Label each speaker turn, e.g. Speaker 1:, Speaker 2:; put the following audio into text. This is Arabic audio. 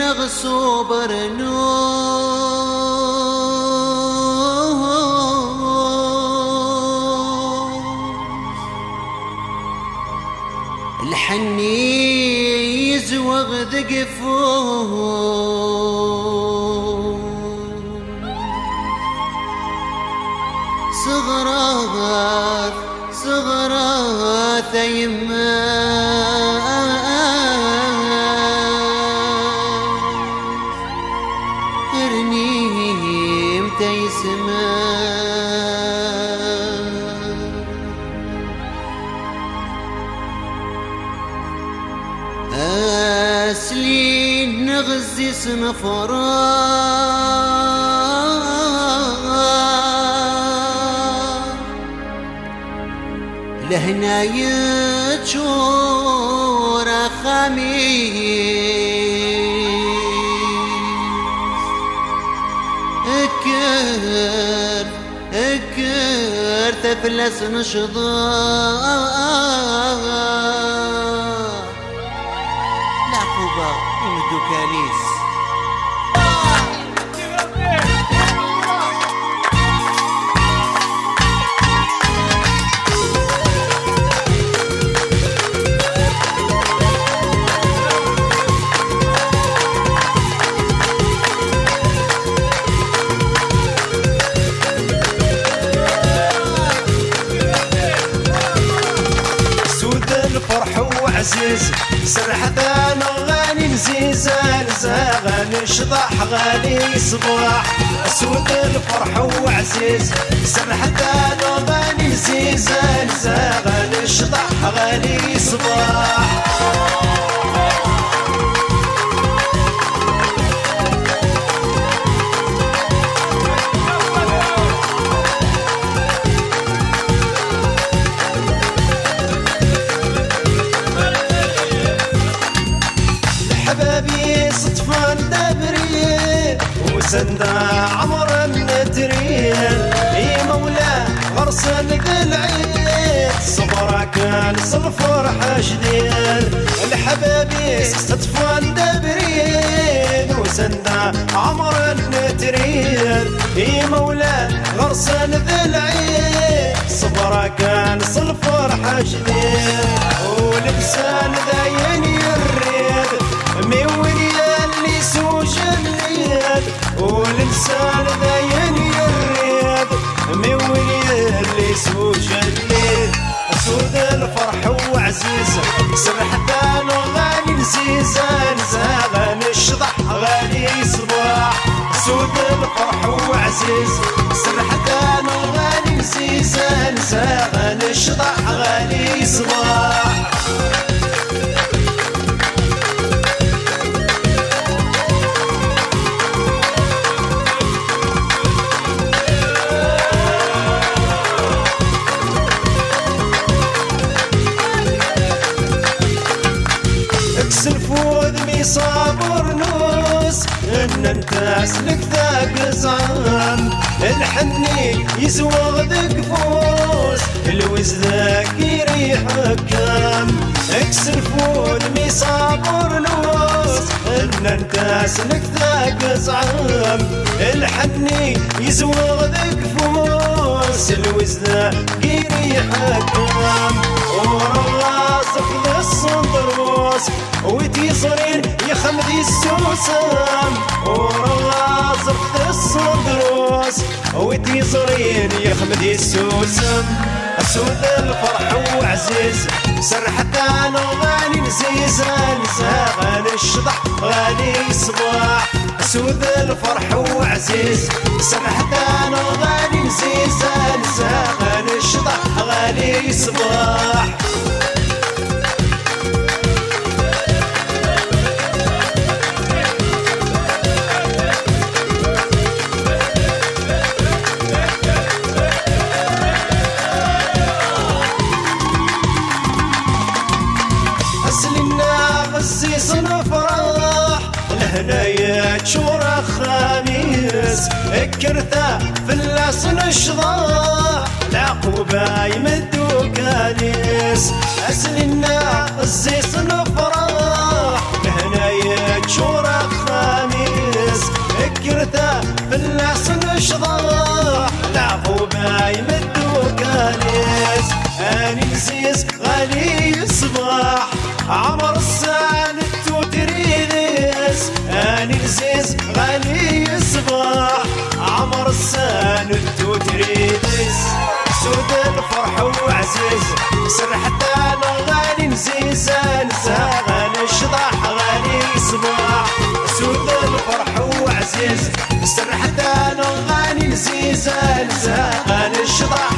Speaker 1: نغسو برنوس الحني يزوغ ذقفوه صغراث يما تيسما أسلي نغزي سنفرا لهنا يتشور خميس اكر تفلس نشضاء العقوبة يمدو كاليس
Speaker 2: عزيز سرحتان غاني نزيزان زاغان شضح غالي صباح اسود الفرح وعزيز سرحتان غاني نزيزان زاغان شضح غالي صباح حبابي صدفان دبري وسندا عمر الندرين اي مولاه غرسان بالعيد صبرا كان صفر حشدين الحبابي صدفان دبرين وسندا عمر الندرين اي مولاه غرسان بالعيد صبرا كان صفر حشدين ولبسان داين يريد ميولي اللي سوج الليل والإنسان داين يريد ميولي اللي سوج الليل سود الفرح وعزيزة سرحتان غالي نزيزان زاغان الشضح غالي صباح سود الفرح وعزيزة سرحتان غالي نزيزان زاغان الشضح غالي صباح الفوذ مي صابر نوس ان انت اسلك ذاك زعم الحني يزوغ ذاك فوس الوز ذاك يريح كام اكس الفوذ مي صابر نوس ان انت اسلك ذاك زعم الحني يزوغ ذاك فوس الوز ذاك يريح كام وراسك للصندروس وتيصرين يا خمدي السوسام وراسك للصندروس وتيصرين يا خمدي السوسام اسود الفرح وعزيز سرحتان غالي نزيزان زاغان الشضح غالي صباح اسود الفرح وعزيز سرحتان غالي نزيزان زاغان الشضح غالي صباح هنايا شورى خميس اكرتا في اللصن الشضاع العقوبة يمدو كاليس اسلنا الزيص نفرح هنايا شورى خميس اني نزيز غالي صباح عمر السان التوتريدس اني نزيز غالي صباح عمر السان التوتريدس سود الفرح وعزيز سرحت انا غالي نزيز انسى غالي الشطاح غالي صباح سود الفرح وعزيز سرحت انا غالي نزيز انسى غالي الشطاح